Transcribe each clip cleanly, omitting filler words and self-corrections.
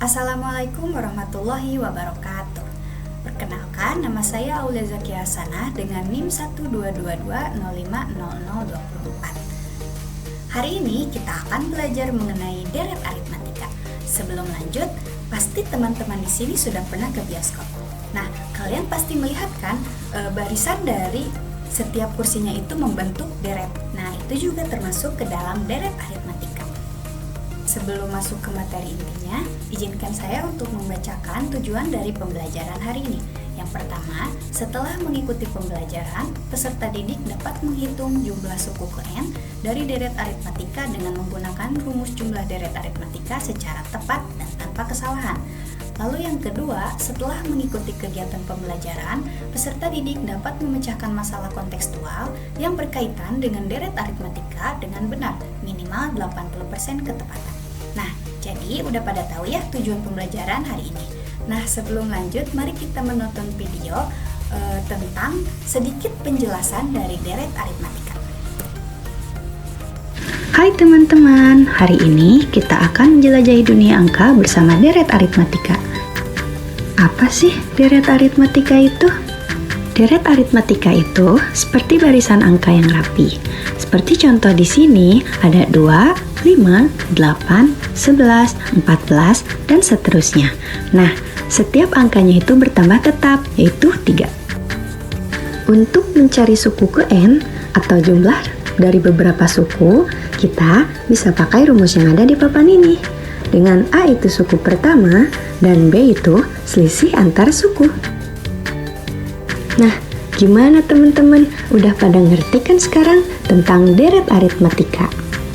Assalamualaikum warahmatullahi wabarakatuh. Perkenalkan, nama saya Aulia Zakia Hasanah dengan NIM 12220500024. Hari ini kita akan belajar mengenai deret aritmatika. Sebelum lanjut, pasti teman-teman di sini sudah pernah ke bioskop. Nah, kalian pasti melihat kan barisan dari setiap kursinya itu membentuk deret. Nah, itu juga termasuk ke dalam deret aritmatika. Sebelum masuk ke materi intinya, izinkan saya untuk membacakan tujuan dari pembelajaran hari ini. Yang pertama, setelah mengikuti pembelajaran, peserta didik dapat menghitung jumlah suku ke N dari deret aritmatika dengan menggunakan rumus jumlah deret aritmatika secara tepat dan tanpa kesalahan. Lalu yang kedua, setelah mengikuti kegiatan pembelajaran, peserta didik dapat memecahkan masalah kontekstual yang berkaitan dengan deret aritmatika dengan benar, minimal 80% ketepatan. Nah, jadi udah pada tahu ya tujuan pembelajaran hari ini. Nah, sebelum lanjut, mari kita menonton video tentang sedikit penjelasan dari deret aritmatika. Hai teman-teman, hari ini kita akan menjelajahi dunia angka bersama deret aritmatika. Apa sih deret aritmatika itu? Deret aritmatika itu seperti barisan angka yang rapi. Seperti contoh di sini ada 2, 5, 8, 11, 14, dan seterusnya. Nah, setiap angkanya itu bertambah tetap, yaitu 3. Untuk mencari suku ke N atau jumlah dari beberapa suku, kita bisa pakai rumus yang ada di papan ini. Dengan A itu suku pertama dan B itu selisih antar suku. Nah, gimana teman-teman? Udah pada ngerti kan sekarang tentang deret aritmatika?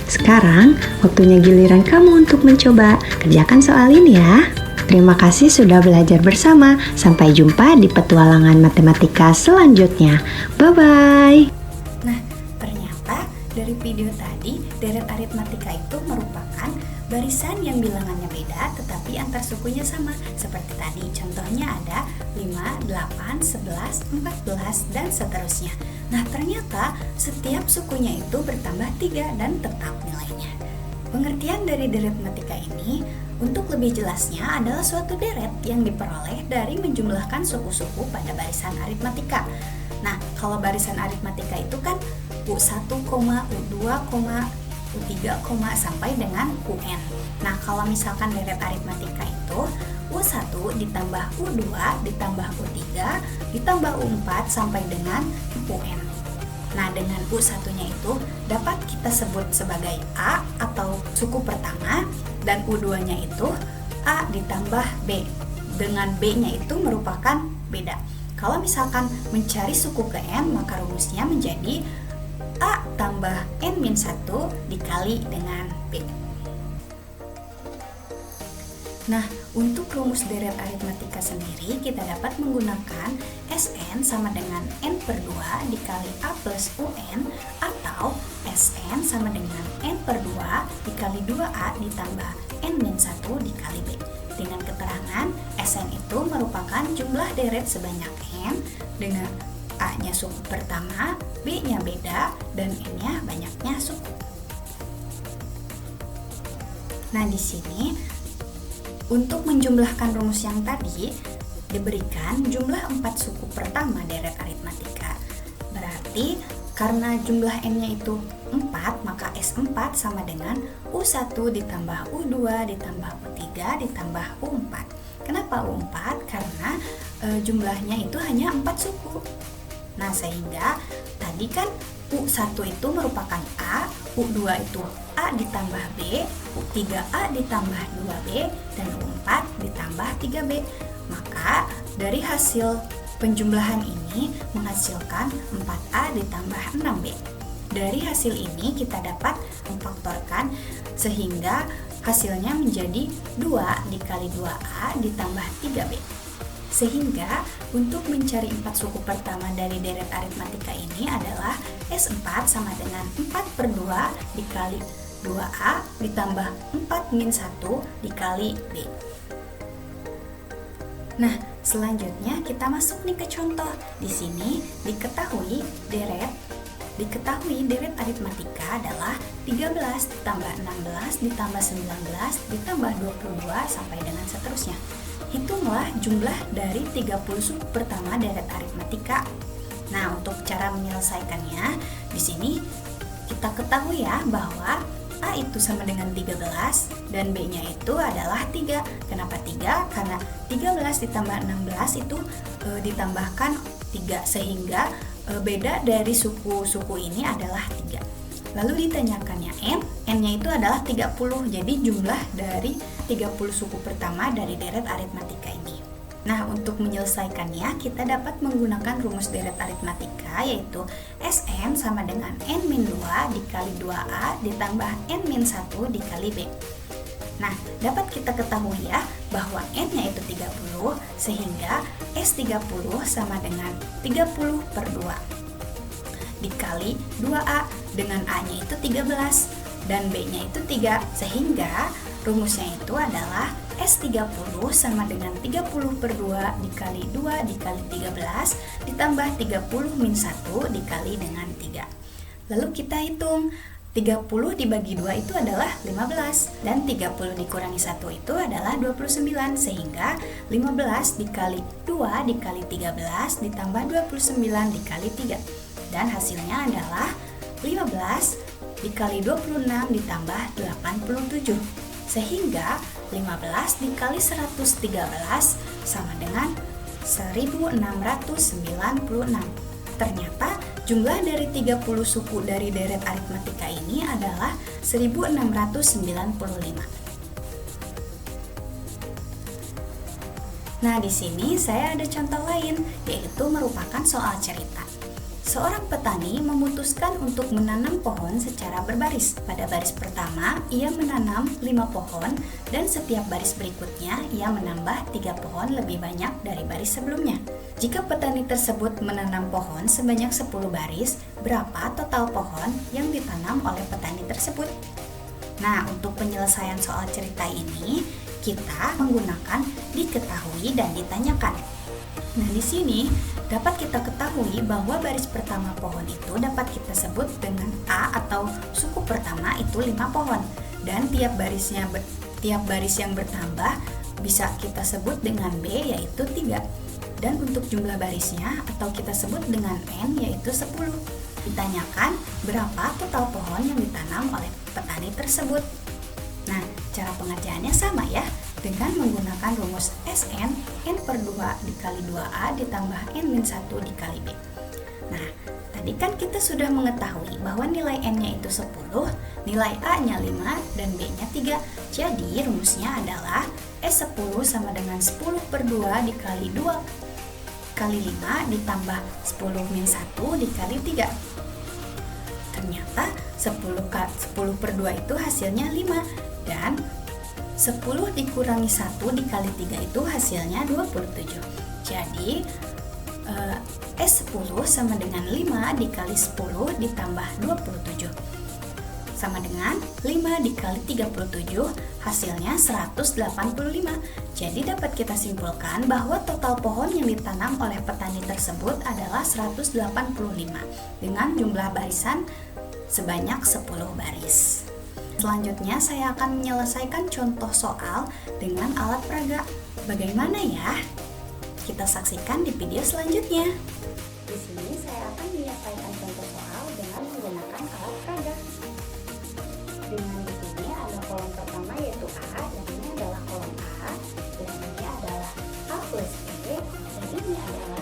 Sekarang waktunya giliran kamu untuk mencoba. Kerjakan soal ini ya. Terima kasih sudah belajar bersama. Sampai jumpa di petualangan matematika selanjutnya. Bye-bye. Nah, ternyata dari video tadi, deret aritmatika itu merupakan barisan yang bilangannya beda tetapi antar sukunya sama. Seperti tadi contohnya ada 5, 8, 11, 14, dan seterusnya. Nah, ternyata setiap sukunya itu bertambah 3 dan tetap nilainya. Pengertian dari deret aritmatika ini untuk lebih jelasnya adalah suatu deret yang diperoleh dari menjumlahkan suku-suku pada barisan aritmatika. Nah, kalau barisan aritmatika itu kan U1, U2, U3, sampai dengan UN. Nah, kalau misalkan deret aritmatika itu U1 ditambah U2 ditambah U3 ditambah U4 sampai dengan UN. Nah, dengan U1-nya itu dapat kita sebut sebagai A atau suku pertama, dan U2-nya itu A ditambah B. Dengan B-nya itu merupakan beda. Kalau misalkan mencari suku ke N, maka rumusnya menjadi A tambah N-1 dikali dengan B. Nah, untuk rumus deret aritmatika sendiri, kita dapat menggunakan Sn sama dengan N per 2 dikali A plus UN, atau Sn sama dengan N per 2 dikali 2A ditambah N-1 dikali B. Dengan keterangan, Sn itu merupakan jumlah deret sebanyak N dengan A-nya suku pertama, B-nya beda, dan N-nya banyaknya suku. Nah, di sini untuk menjumlahkan rumus yang tadi diberikan jumlah 4 suku pertama deret aritmatika. Berarti karena jumlah N-nya itu 4, maka S4 sama dengan U1 ditambah U2 ditambah U3 ditambah U4. Kenapa U4? Karena jumlahnya itu hanya 4 suku. Nah, sehingga tadi kan U1 itu merupakan A, U2 itu A ditambah B, U3A ditambah 2B, dan U4 ditambah 3B. Maka dari hasil penjumlahan ini menghasilkan 4A ditambah 6B. Dari hasil ini kita dapat memfaktorkan sehingga hasilnya menjadi 2 dikali 2A ditambah 3B. Sehingga untuk mencari 4 suku pertama dari deret aritmatika ini adalah S4 sama dengan 4 per 2 dikali 2A ditambah 4-1 dikali B. Nah, selanjutnya kita masuk nih ke contoh. Di sini diketahui deret Diketahui deret aritmatika adalah 13 ditambah 16 ditambah 19 ditambah 22 sampai dengan seterusnya. Hitunglah jumlah dari 30 suku pertama deret aritmatika. Nah, untuk cara menyelesaikannya, di sini kita ketahui ya bahwa A itu sama dengan 13 dan B-nya itu adalah 3. Kenapa 3? Karena 13 ditambah 16 itu ditambahkan 3 sehingga beda dari suku-suku ini adalah 3. Lalu ditanyakannya N-nya itu adalah 30. Jadi jumlah dari 30 suku pertama dari deret aritmatika ini. Nah, untuk menyelesaikannya kita dapat menggunakan rumus deret aritmatika, yaitu Sn sama dengan N-2 dikali 2A ditambah N-1 dikali B. Nah, dapat kita ketahui ya bahwa N-nya itu 30 sehingga S30 sama dengan 30 per 2 dikali 2A dengan A-nya itu 13 dan B-nya itu 3 sehingga rumusnya itu adalah S30 sama dengan 30 per 2 dikali 2 dikali 13 ditambah 30 min 1 dikali dengan 3. Lalu kita hitung 30 dibagi 2 itu adalah 15 dan 30 dikurangi 1 itu adalah 29 sehingga 15 dikali 2 dikali 13 ditambah 29 dikali 3 dan hasilnya adalah 15 dikali 26 ditambah 87 sehingga 15 dikali 113 sama dengan 1696. Ternyata jumlah dari 30 suku dari deret aritmatika ini adalah 1695. Nah, di sini saya ada contoh lain, yaitu merupakan soal cerita. Seorang petani memutuskan untuk menanam pohon secara berbaris. Pada baris pertama, ia menanam 5 pohon dan setiap baris berikutnya ia menambah 3 pohon lebih banyak dari baris sebelumnya. Jika petani tersebut menanam pohon sebanyak 10 baris, berapa total pohon yang ditanam oleh petani tersebut? Nah, untuk penyelesaian soal cerita ini, kita menggunakan diketahui dan ditanyakan. Nah, di sini dapat kita ketahui bahwa baris pertama pohon itu dapat kita sebut dengan A atau suku pertama itu 5 pohon dan tiap baris yang bertambah bisa kita sebut dengan B yaitu 3. Dan untuk jumlah barisnya atau kita sebut dengan N yaitu 10. Ditanyakan berapa total pohon yang ditanam oleh petani tersebut. Nah, cara pengerjaannya sama ya, dengan menggunakan rumus Sn N per 2 dikali 2A ditambah N-1 dikali B. Nah, tadi kan kita sudah mengetahui bahwa nilai N-nya itu 10, nilai A-nya 5, dan B-nya 3. Jadi, rumusnya adalah S10 sama dengan 10 per 2 dikali 2 kali 5 ditambah 10 min 1 dikali 3. Ternyata 10 per 2 itu hasilnya 5 dan 10 dikurangi 1 dikali 3 itu hasilnya 27. Jadi S10 sama dengan 5 dikali 10 ditambah 27 sama dengan 5 dikali 37 hasilnya 185. Jadi dapat kita simpulkan bahwa total pohon yang ditanam oleh petani tersebut adalah 185 dengan jumlah barisan sebanyak 10 baris. Selanjutnya saya akan menyelesaikan contoh soal dengan alat peraga. Bagaimana ya? Kita saksikan di video selanjutnya. Di sini saya akan menyelesaikan contoh soal dengan menggunakan alat peraga. Dengan di sini ada kolom pertama yaitu A dan ini adalah kolom A dan ini adalah A plus B dan ini adalah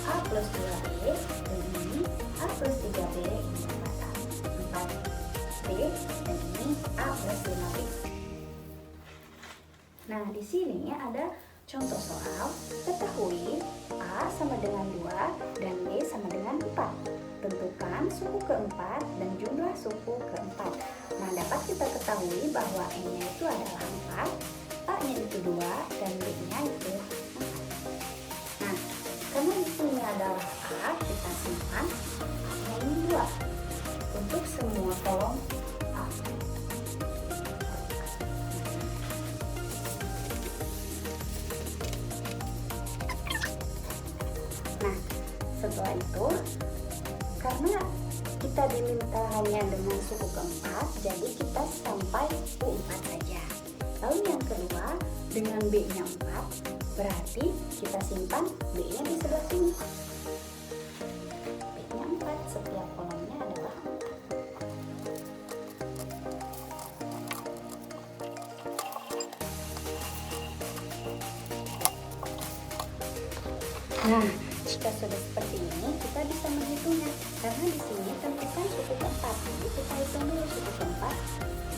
A plus 2B dan ini A plus 3B ini adalah 4B dan ini A plus 5B. Nah, di sini ada contoh soal, ketahui A sama dengan 2 dan B sama dengan 4. Tentukan suku keempat dan jumlah suku keempat. Nah, dapat kita ketahui bahwa N-nya itu adalah 4, A-nya itu 2, dan B-nya itu 4. Nah, karena di sini adalah A, kita simpan A-nya ini 2 untuk semua kolom A. Nah, setelah itu karena kita diminta hanya dengan suku keempat, jadi kita sampai U4 saja. Lalu yang kedua, dengan B-nya 4, berarti kita simpan B-nya di sebelah sini. B-nya 4, setiap kolomnya adalah 4. Nah, jika sudah seperti ini, kita bisa menghitungnya. Karena di sini terkesan suku keempat. Jadi kita hitung dulu suku keempat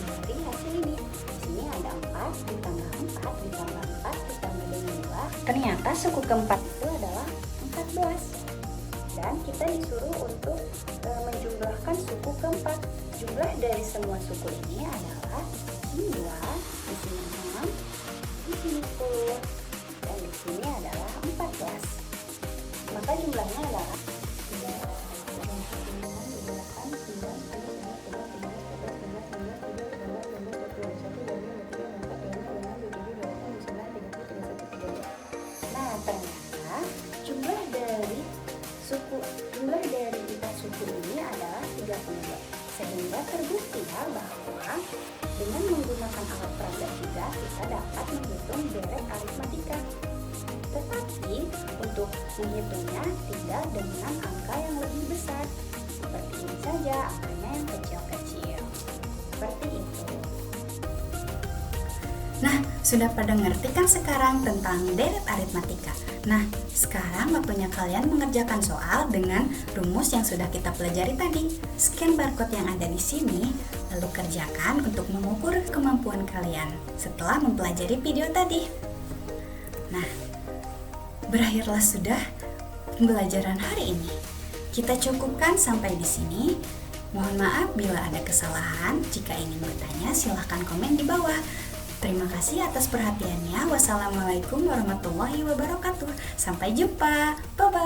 dari hasil ini. Di sini ada 4 ditambah 4 ditambah 4 ditambah dengan 2. Ternyata suku keempat itu adalah 14. Dan kita disuruh untuk menjumlahkan suku keempat. Jumlah dari semua suku ini adalah di sini 2, di sini 6, di sini 10, dan di sini adalah 14. Maka jumlahnya adalah 9, dari 4 suku ini adalah 32. Sehingga terbukti ya bahwa dengan menggunakan alat peraga juga kita dapat menghitung deret aritmatika. Tetapi untuk menghitungnya tidak dengan angka yang lebih besar. Seperti ini saja, angkanya yang kecil-kecil. Seperti itu. Nah, sudah pada ngerti kan sekarang tentang deret aritmatika? Nah, sekarang waktunya kalian mengerjakan soal dengan rumus yang sudah kita pelajari tadi. Scan barcode yang ada di sini, lalu kerjakan untuk mengukur kemampuan kalian setelah mempelajari video tadi. Nah, berakhirlah sudah pembelajaran hari ini. Kita cukupkan sampai di sini. Mohon maaf bila ada kesalahan. Jika ingin bertanya, silahkan komen di bawah. Terima kasih atas perhatiannya. Wassalamualaikum warahmatullahi wabarakatuh. Sampai jumpa. Bye-bye.